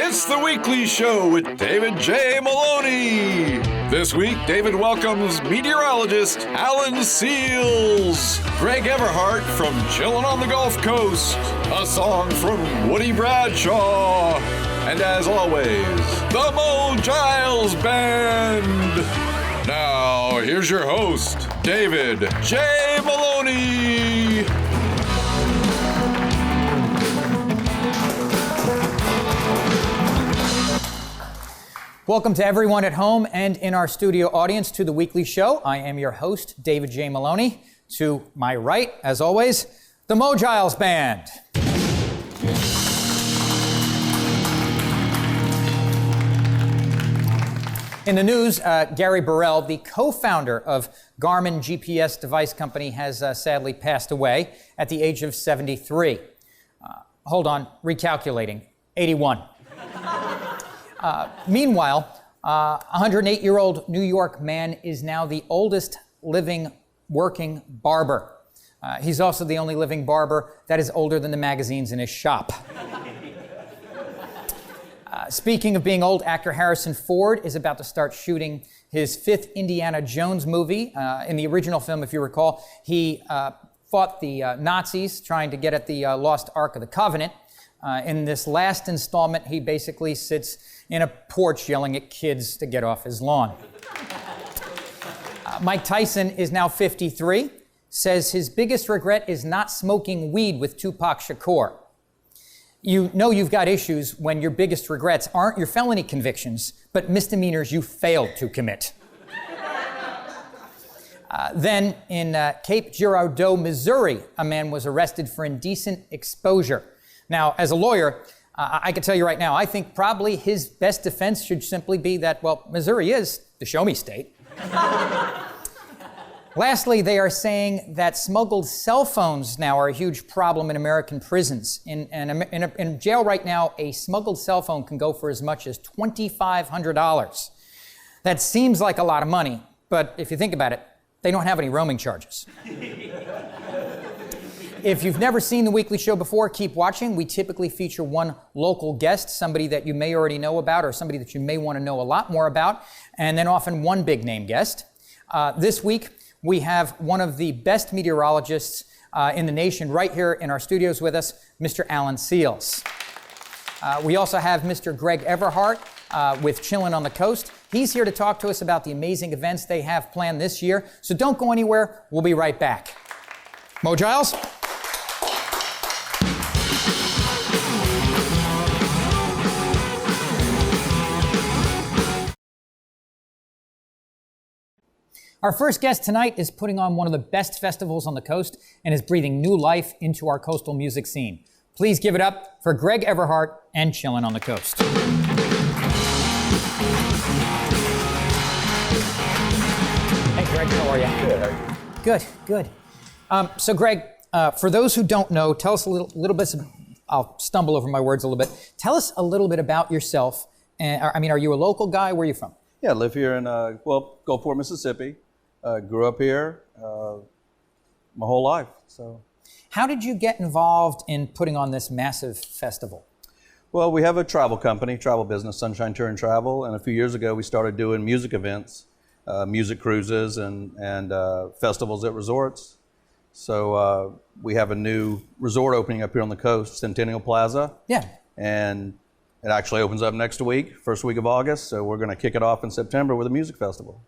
It's the weekly show with David J. Maloney. This week, David welcomes meteorologist Alan Sealls, Greg Everhart from Chillin on the Gulf Coast, a song from Woody Bradshaw, and as always, the Mo Giles Band. Now, here's your host, David J. Maloney. Welcome to everyone at home and in our studio audience to the weekly show. I am your host, David J. Maloney. To my right, as always, the Mo Giles Band. In the news, Gary Burrell, the co-founder of Garmin GPS device company, has sadly passed away at the age of 73. Hold on, recalculating, 81. Meanwhile, a 108-year-old New York man is now the oldest living working barber. He's also the only living barber that is older than the magazines in his shop. Speaking of being old, actor Harrison Ford is about to start shooting his fifth Indiana Jones movie. In the original film, if you recall, he fought the Nazis trying to get at the lost Ark of the Covenant. In this last installment, he basically sits in a porch yelling at kids to get off his lawn. Mike Tyson is now 53, says his biggest regret is not smoking weed with Tupac Shakur. You know you've got issues when your biggest regrets aren't your felony convictions, but misdemeanors you failed to commit. Then in Cape Girardeau, Missouri, a man was arrested for indecent exposure. Now, as a lawyer, I can tell you right now, I think probably his best defense should simply be that, well, Missouri is the show-me state. Lastly, they are saying that smuggled cell phones now are a huge problem in American prisons. In jail right now, a smuggled cell phone can go for as much as $2,500. That seems like a lot of money, but if you think about it, they don't have any roaming charges. If you've never seen the weekly show before, keep watching. We typically feature one local guest, somebody that you may already know about or somebody that you may want to know a lot more about, and then often one big name guest. This week, we have one of the best meteorologists in the nation right here in our studios with us, Mr. Alan Sealls. We also have Mr. Gregg Everhart with Chillin on the Coast. He's here to talk to us about the amazing events they have planned this year. So don't go anywhere. We'll be right back. Mo Giles? Our first guest tonight is putting on one of the best festivals on the coast and is breathing new life into our coastal music scene. Please give it up for Gregg Everhart and Chillin on the Coast. Hey, Greg, how are you? Good. Good. So, Greg, for those who don't know, tell us a little bit. I'll stumble over my words a little bit. Tell us a little bit about yourself. Are you a local guy? Where are you from? Yeah, I live here in Gulfport, Mississippi. Grew up here my whole life. So, how did you get involved in putting on this massive festival? Well, we have a travel company, travel business, Sunshine Tour and Travel, and a few years ago we started doing music events, music cruises, and festivals at resorts. So we have a new resort opening up here on the coast, Centennial Plaza. Yeah. And it actually opens up next week, first week of August. So we're going to kick it off in September with a music festival.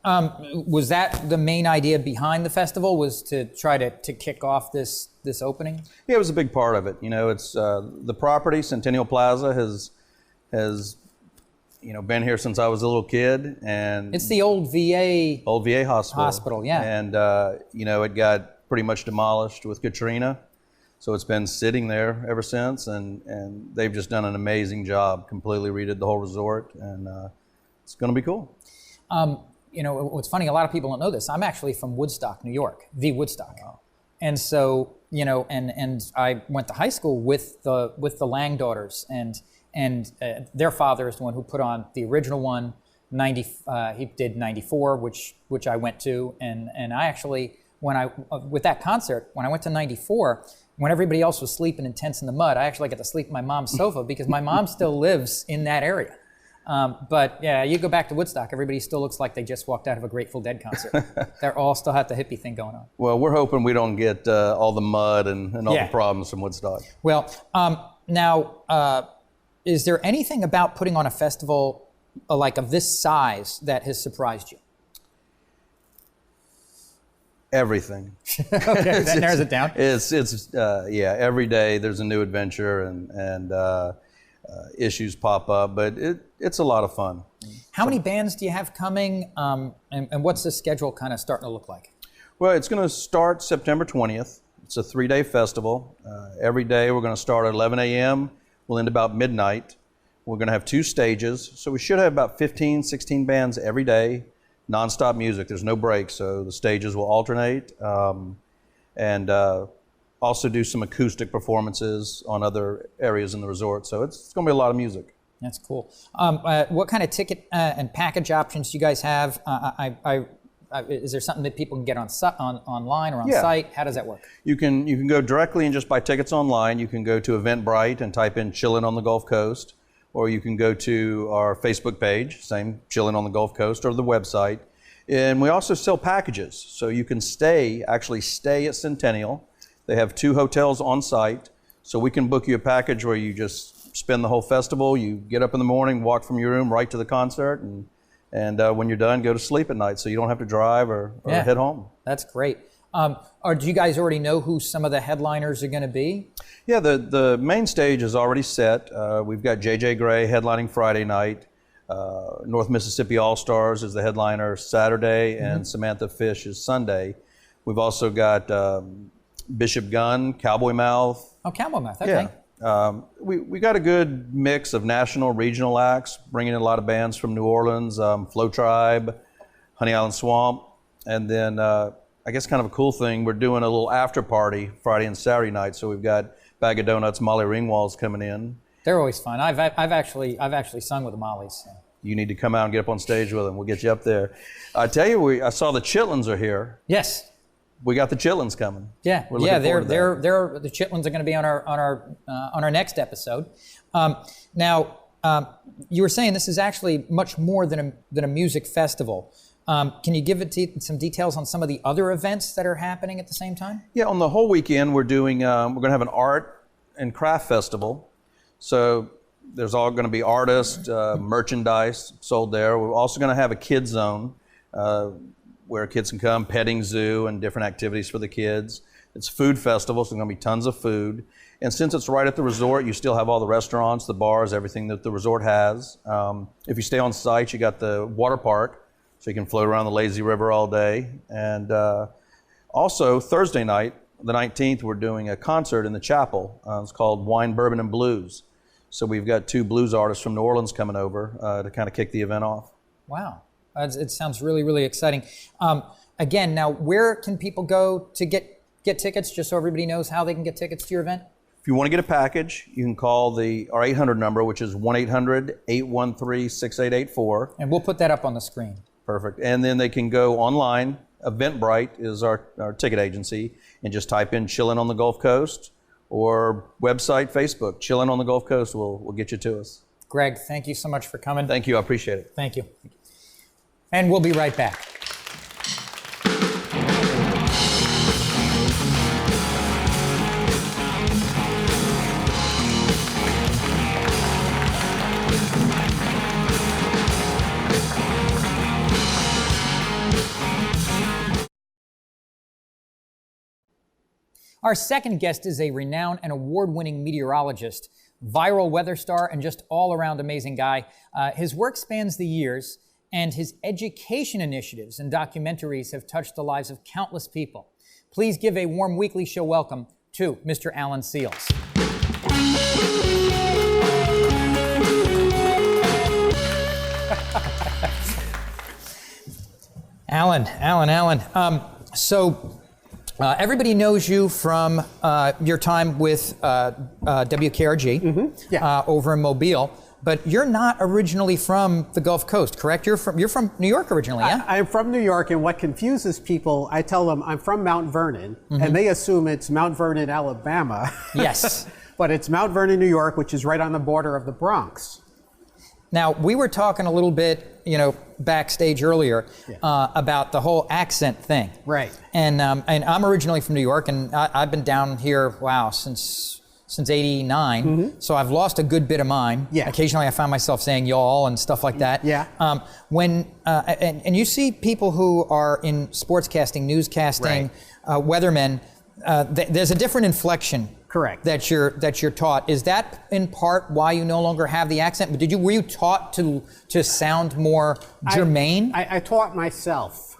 Was that the main idea behind the festival? Was to try to kick off this opening? Yeah, it was a big part of it. You know, it's the property, Centennial Plaza, has been here since I was a little kid, and it's the old VA hospital. Yeah. And it got pretty much demolished with Katrina, so it's been sitting there ever since, and they've just done an amazing job, completely redid the whole resort, and it's going to be cool. What's funny, a lot of people don't know this. I'm actually from Woodstock, New York, the Woodstock. Wow. And so, and I went to high school with the Lang daughters, and their father is the one who put on the original one. He did 94, which I went to, and I actually, with that concert, when I went to 94, when everybody else was sleeping in tents in the mud, I actually got to sleep in my mom's sofa because my mom still lives in that area. But yeah, you go back to Woodstock, everybody still looks like they just walked out of a Grateful Dead concert. They're all still have the hippie thing going on. Well, we're hoping we don't get all the mud and all the problems from Woodstock. Well, now, is there anything about putting on a festival like of this size that has surprised you? Everything. Okay, that narrows it down. Every day there's a new adventure and issues pop up, but it's a lot of fun. How many bands do you have coming, and what's the schedule kind of starting to look like? Well, it's going to start September 20th. It's a 3-day festival. Every day we're going to start at 11 a.m. We'll end about midnight. We're going to have 2 stages, so we should have about 15, 16 bands every day. Non-stop music, there's no breaks, so the stages will alternate, and also do some acoustic performances on other areas in the resort, so it's going to be a lot of music. That's cool. What kind of ticket and package options do you guys have? Is there something that people can get online or on site? How does that work? You can go directly and just buy tickets online. You can go to Eventbrite and type in Chillin on the Gulf Coast, or you can go to our Facebook page, same, Chillin on the Gulf Coast, or the website. And we also sell packages, so you can actually stay at Centennial. They have 2 hotels on site, so we can book you a package where you just spend the whole festival. You get up in the morning, walk from your room right to the concert, and when you're done, go to sleep at night, so you don't have to drive or head home. That's great. Do you guys already know who some of the headliners are going to be? Yeah, the main stage is already set. We've got J.J. Gray headlining Friday night. North Mississippi All-Stars is the headliner Saturday, and Samantha Fish is Sunday. We've also got Bishop Gunn, Cowboy Mouth. Oh, Cowboy Mouth, okay. Yeah. We got a good mix of national, regional acts, bringing in a lot of bands from New Orleans, Flow Tribe, Honey Island Swamp, and then I guess kind of a cool thing, we're doing a little after party Friday and Saturday night, so we've got Bag of Donuts, Molly Ringwald's coming in. They're always fun. I've actually sung with the Mollies. So. You need to come out and get up on stage with them. We'll get you up there. I tell you, I saw the Chitlins are here. Yes. We got the Chitlins coming. Yeah, the Chitlins are going to be on our next episode. Now, you were saying this is actually much more than a music festival. Can you give some details on some of the other events that are happening at the same time? Yeah, on the whole weekend we're going to have an art and craft festival. So there's all going to be artists, merchandise sold there. We're also going to have a kids zone where kids can come, petting zoo and different activities for the kids. It's a food festival, so there's going to be tons of food. And since it's right at the resort, you still have all the restaurants, the bars, everything that the resort has. If you stay on site, you got the water park, so you can float around the lazy river all day. And also Thursday night, the 19th, we're doing a concert in the chapel. It's called Wine, Bourbon, and Blues. So we've got 2 blues artists from New Orleans coming over to kind of kick the event off. Wow, it sounds really, really exciting. Again, now where can people go to get tickets, just so everybody knows how they can get tickets to your event? If you want to get a package, you can call our 800 number, which is 1-800-813-6884. And we'll put that up on the screen. Perfect. And then they can go online. Eventbrite is our ticket agency, and just type in Chillin on the Gulf Coast, or website, Facebook, Chillin on the Gulf Coast will get you to us. Greg, thank you so much for coming. Thank you, I appreciate it. Thank you. And we'll be right back. Our second guest is a renowned and award-winning meteorologist, viral weather star, and just all-around amazing guy. His work spans the years, and his education initiatives and documentaries have touched the lives of countless people. Please give a warm weekly show welcome to Mr. Alan Sealls. Alan. Everybody knows you from your time with WKRG over in Mobile, But you're not originally from the Gulf Coast, correct? You're from New York originally, yeah? I'm from New York, and what confuses people, I tell them I'm from Mount Vernon, and they assume it's Mount Vernon, Alabama. Yes. But it's Mount Vernon, New York, which is right on the border of the Bronx. Now, we were talking a little bit, backstage earlier about the whole accent thing. Right. And I'm originally from New York, and I've been down here, since '89. So I've lost a good bit of mine. Yeah. Occasionally I find myself saying y'all and stuff like that. Yeah. And you see people who are in sportscasting, newscasting, weathermen, there's a different inflection. Correct. That you're taught. Is that in part why you no longer have the accent? But were you taught to sound more germane? I taught myself.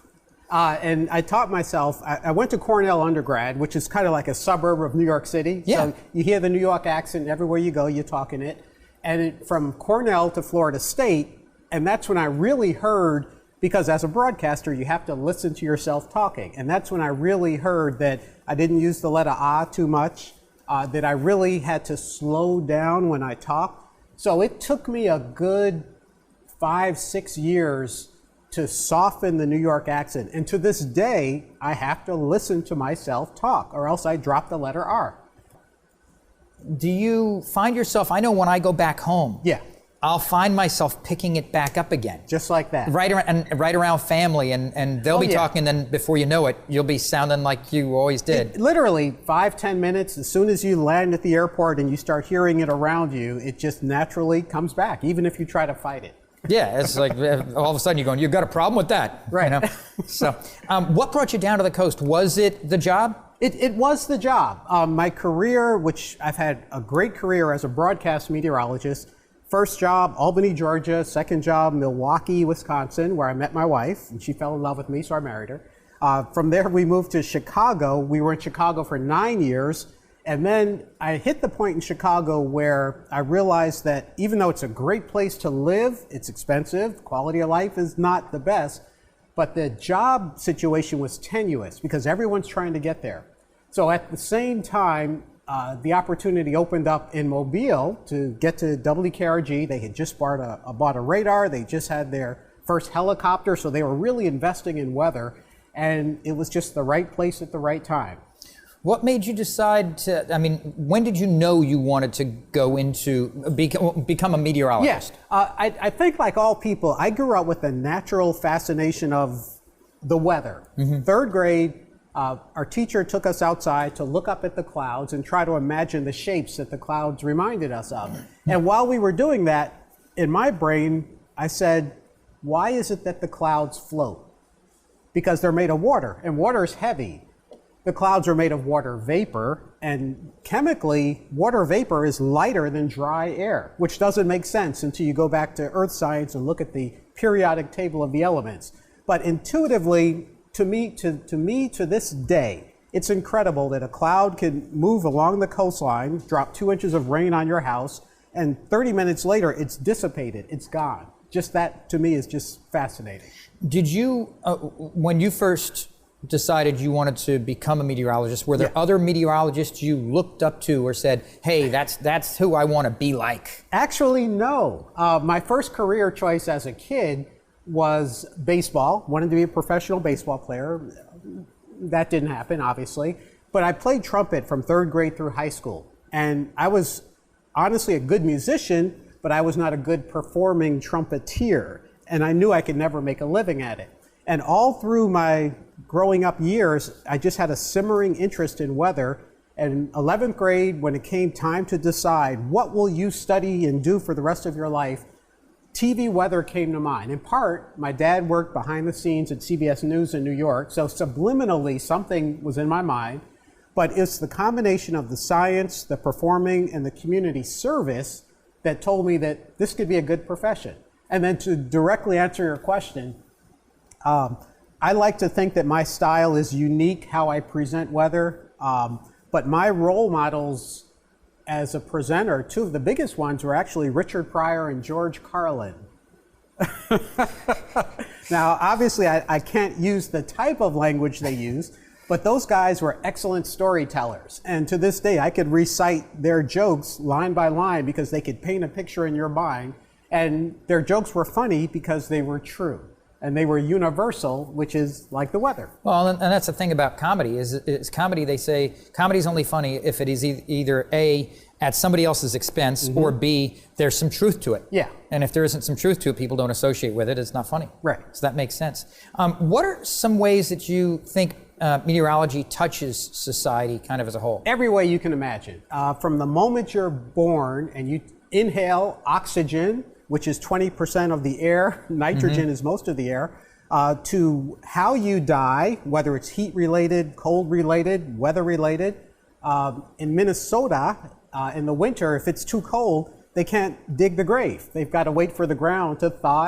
And I taught myself, I went to Cornell undergrad, which is kind of like a suburb of New York City. Yeah. So you hear the New York accent everywhere you go, you're talking it. And from Cornell to Florida State, and that's when I really heard, because as a broadcaster, you have to listen to yourself talking. And that's when I really heard that I didn't use the letter ah too much, that I really had to slow down when I talked. So it took me a good 5-6 years to soften the New York accent. And to this day, I have to listen to myself talk, or else I drop the letter R. Do you find yourself, I know when I go back home, Yeah. I'll find myself picking it back up again. Just like that. Right around family, and they'll be talking, and then before you know it, you'll be sounding like you always did. Literally 5-10 minutes, as soon as you land at the airport and you start hearing it around you, it just naturally comes back, even if you try to fight it. Yeah, it's like all of a sudden you're going, you've got a problem with that. Right. So what brought you down to the coast? Was it the job? It was the job. My career, which I've had a great career as a broadcast meteorologist. First job, Albany, Georgia. Second job, Milwaukee, Wisconsin, where I met my wife, and she fell in love with me, so I married her. From there, we moved to Chicago. We were in Chicago for 9 years. And then I hit the point in Chicago where I realized that even though it's a great place to live, it's expensive, quality of life is not the best, but the job situation was tenuous because everyone's trying to get there. So at the same time, the opportunity opened up in Mobile to get to WKRG. They had just bought a radar. They just had their first helicopter, so they were really investing in weather, and it was just the right place at the right time. What made you decide when did you know you wanted to go into, become a meteorologist? Yes, I think like all people, I grew up with a natural fascination of the weather. Third grade, our teacher took us outside to look up at the clouds and try to imagine the shapes that the clouds reminded us of. And while we were doing that, in my brain, I said, why is it that the clouds float? Because they're made of water, and water is heavy. The clouds are made of water vapor, and chemically, water vapor is lighter than dry air, which doesn't make sense until you go back to earth science and look at the periodic table of the elements. But intuitively, to me, to this day, it's incredible that a cloud can move along the coastline, drop 2 inches of rain on your house, and 30 minutes later, it's dissipated, it's gone. Just that, to me, is just fascinating. Did you, when you first decided you wanted to become a meteorologist, were there other meteorologists you looked up to or said, hey, that's who I want to be like? Actually, no. My first career choice as a kid was baseball. Wanted to be a professional baseball player. That didn't happen, obviously. But I played trumpet from third grade through high school. And I was honestly a good musician, but I was not a good performing trumpeter. And I knew I could never make a living at it. And all through my growing up years, I just had a simmering interest in weather. And 11th grade, when it came time to decide what will you study and do for the rest of your life, TV weather came to mind. In part, my dad worked behind the scenes at CBS News in New York, so subliminally something was in my mind. But it's the combination of the science, the performing, and the community service that told me that this could be a good profession. And then to directly answer your question, I like to think that my style is unique, how I present weather, but my role models as a presenter, two of the biggest ones were actually Richard Pryor and George Carlin. Now, obviously, I can't use the type of language they use, But those guys were excellent storytellers. And to this day, I could recite their jokes line by line because they could paint a picture in your mind. And their jokes were funny because they were true. And they were universal, which is like the weather. Well, and that's the thing about comedy, is comedy, they say, comedy's only funny if it is either A, at somebody else's expense, or B, there's some truth to it. Yeah. And if there isn't some truth to it, people don't associate with it, it's not funny. Right. So that makes sense. What are some ways that you think meteorology touches society kind of as a whole? Every way you can imagine. From the moment you're born and you inhale oxygen, which is 20% of the air, nitrogen is most of the air, to how you die, whether it's heat related, cold related, weather related. In Minnesota, in the winter, if it's too cold, they can't dig the grave. They've got to wait for the ground to thaw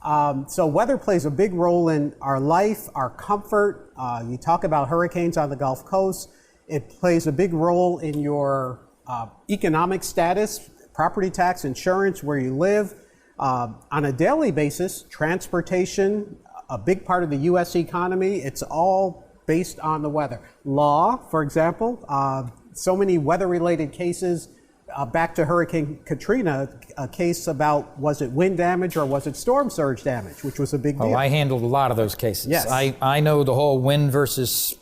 out. So weather plays a big role in our life, our comfort. You talk about hurricanes on the Gulf Coast. It plays a big role in your economic status, property tax, insurance, where you live. On a daily basis, transportation, a big part of the U.S. economy, it's all based on the weather. Law, for example, so many weather-related cases. Back to Hurricane Katrina, a case about, was it wind damage or was it storm surge damage, which was a big deal. Oh, I handled a lot of those cases. Yes. I know the whole wind versus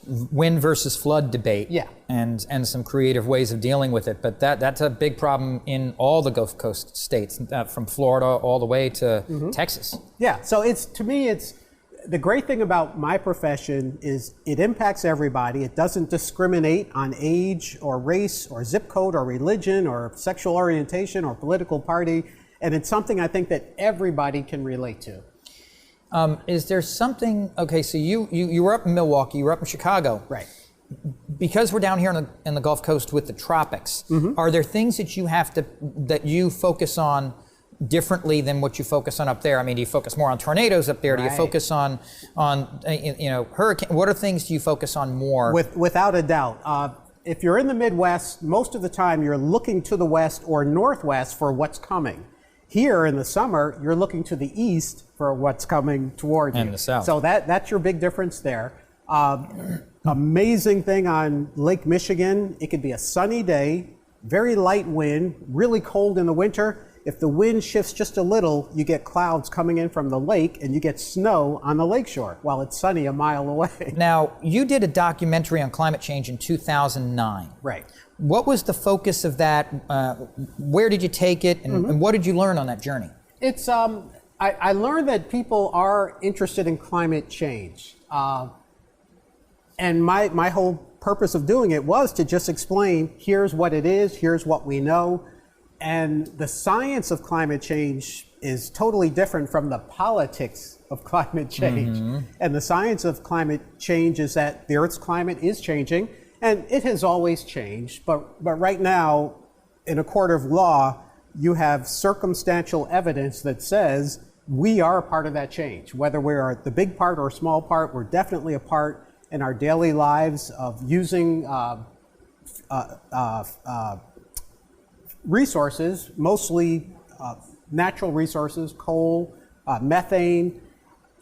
flood debate. Yeah. And some creative ways of dealing with it. But that's a big problem in all the Gulf Coast states, from Florida all the way to Texas. Yeah, so to me, the great thing about my profession is it impacts everybody. It doesn't discriminate on age or race or zip code or religion or sexual orientation or political party. And it's something I think that everybody can relate to. Is there something, okay, so you were up in Milwaukee, you were up in Chicago. Right. Because we're down here in the Gulf Coast with the tropics, are there things that you focus on differently than what you focus on up there? I mean, do you focus more on tornadoes up there? Right. Do you focus on hurricane? What are things do you focus on more? Without a doubt. If you're in the Midwest, most of the time you're looking to the west or northwest for what's coming. Here in the summer, you're looking to the east for what's coming toward you. And the south. So that's your big difference there. Amazing thing on Lake Michigan, it could be a sunny day, very light wind, really cold in the winter. If the wind shifts just a little, you get clouds coming in from the lake and you get snow on the lakeshore while it's sunny a mile away. Now, you did a documentary on climate change in 2009. Right. What was the focus of that? Where did you take it? And what did you learn on that journey? It's I learned that people are interested in climate change. And my whole purpose of doing it was to just explain, here's what it is, here's what we know. And the science of climate change is totally different from the politics of climate change. And the science of climate change is that the Earth's climate is changing, and it has always changed. But right now, in a court of law, you have circumstantial evidence that says we are a part of that change. Whether we're the big part or small part, we're definitely a part in our daily lives of using resources, mostly natural resources, coal, methane,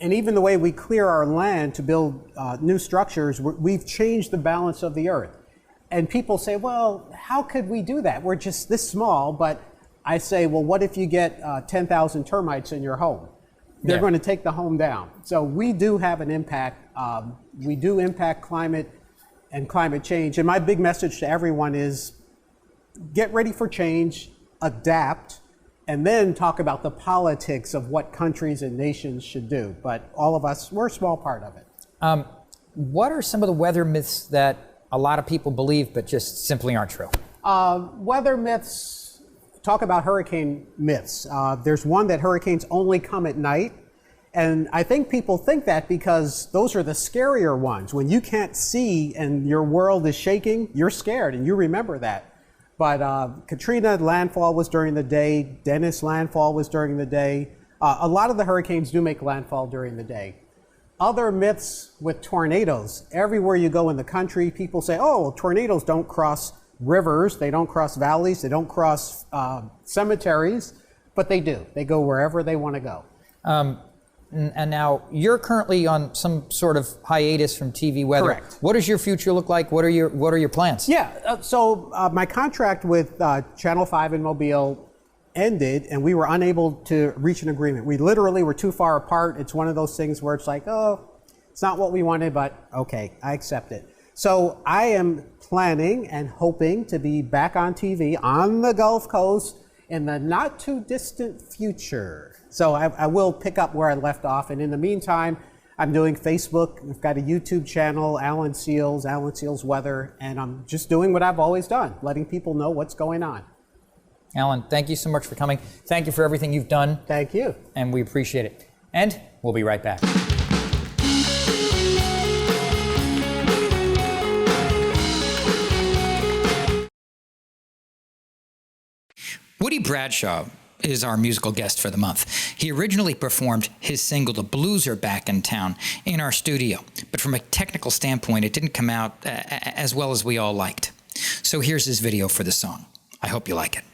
and even the way we clear our land to build new structures. We've changed the balance of the earth. And people say, well, how could we do that? We're just this small. But I say, well, what if you get 10,000 termites in your home? They're going to take the home down. So we do have an impact. We do impact climate and climate change. And my big message to everyone is, get ready for change, adapt, and then talk about the politics of what countries and nations should do. But all of us, we're a small part of it. What are some of the weather myths that a lot of people believe but just simply aren't true? Weather myths, talk about hurricane myths. There's one that hurricanes only come at night. And I think people think that because those are the scarier ones. When you can't see and your world is shaking, you're scared and you remember that. But Katrina landfall was during the day. Dennis landfall was during the day. A lot of the hurricanes do make landfall during the day. Other myths with tornadoes. Everywhere you go in the country, people say, oh, well, tornadoes don't cross rivers, they don't cross valleys, they don't cross cemeteries, but they do. They go wherever they want to go. And now you're currently on some sort of hiatus from TV weather. Correct. What does your future look like? What are your plans? Yeah, so my contract with Channel 5 in Mobile ended, and we were unable to reach an agreement. We literally were too far apart. It's one of those things where it's like, oh, it's not what we wanted, but okay, I accept it. So I am planning and hoping to be back on TV on the Gulf Coast in the not too distant future. So I will pick up where I left off, and in the meantime, I'm doing Facebook. I've got a YouTube channel, Alan Sealls Weather, and I'm just doing what I've always done, letting people know what's going on. Alan, thank you so much for coming. Thank you for everything you've done. Thank you. And we appreciate it. And we'll be right back. Woody Bradshaw is our musical guest for the month. He originally performed his single, The Blues Are Back in Town, in our studio. But from a technical standpoint, it didn't come out as well as we all liked. So here's his video for the song. I hope you like it.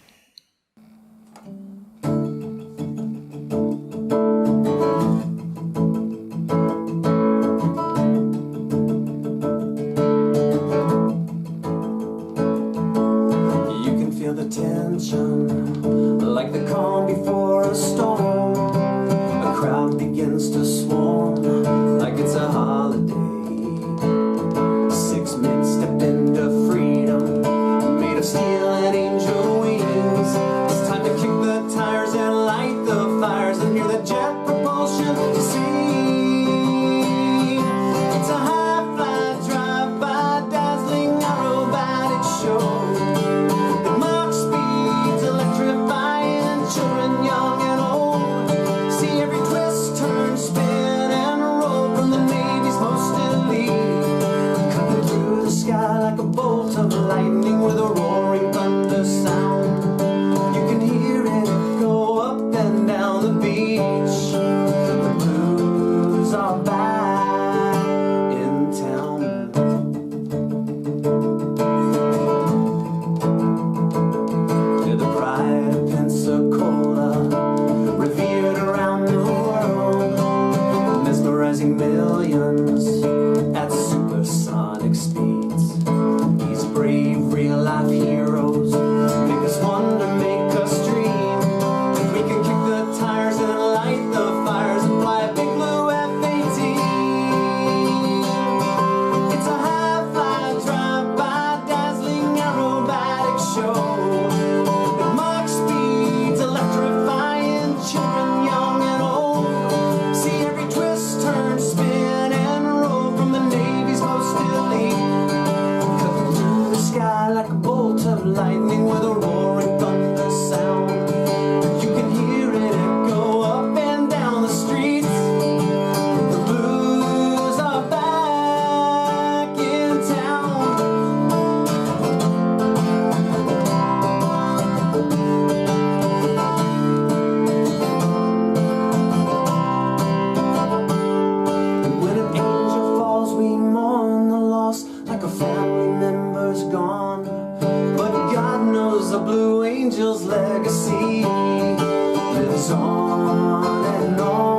You can feel the tension, like the calm before a storm. A crowd begins to swarm, like it's a holiday. 6 men step into freedom, made of steel and angel wings. It's time to kick the tires and light the fires and hear the jet propulsion to sing. It's a high-fly drive-by, dazzling aerobatic show. It marks speeds, electrifying children young and old. See every twist, turn, spin, and roll from the Navy's most elite. Cutting through the sky like a bolt of lightning with a roaring thunder sound. You can hear it go up and down the beach. The blues are back in town. They're the pride of Pensacola, revered around the world, mesmerizing millions at supersonic speeds. These brave real-life heroes make us wonder, make us dream. If we can kick the tires and light the fires and fly a big blue F-18. It's a high-fly drive-by, dazzling aerobatic show. It marks speeds, electrifying children young and old. See every twist, turn, spin, and roll from the Navy's most elite. Cutting through the sky like a bolt of lightning with a roaring thunder sound. You can hear it echo up and down the streets. The blues are back in town. And when an angel falls, we mourn the loss like a family member's gone. But God knows the blue angel's legacy lives on and on.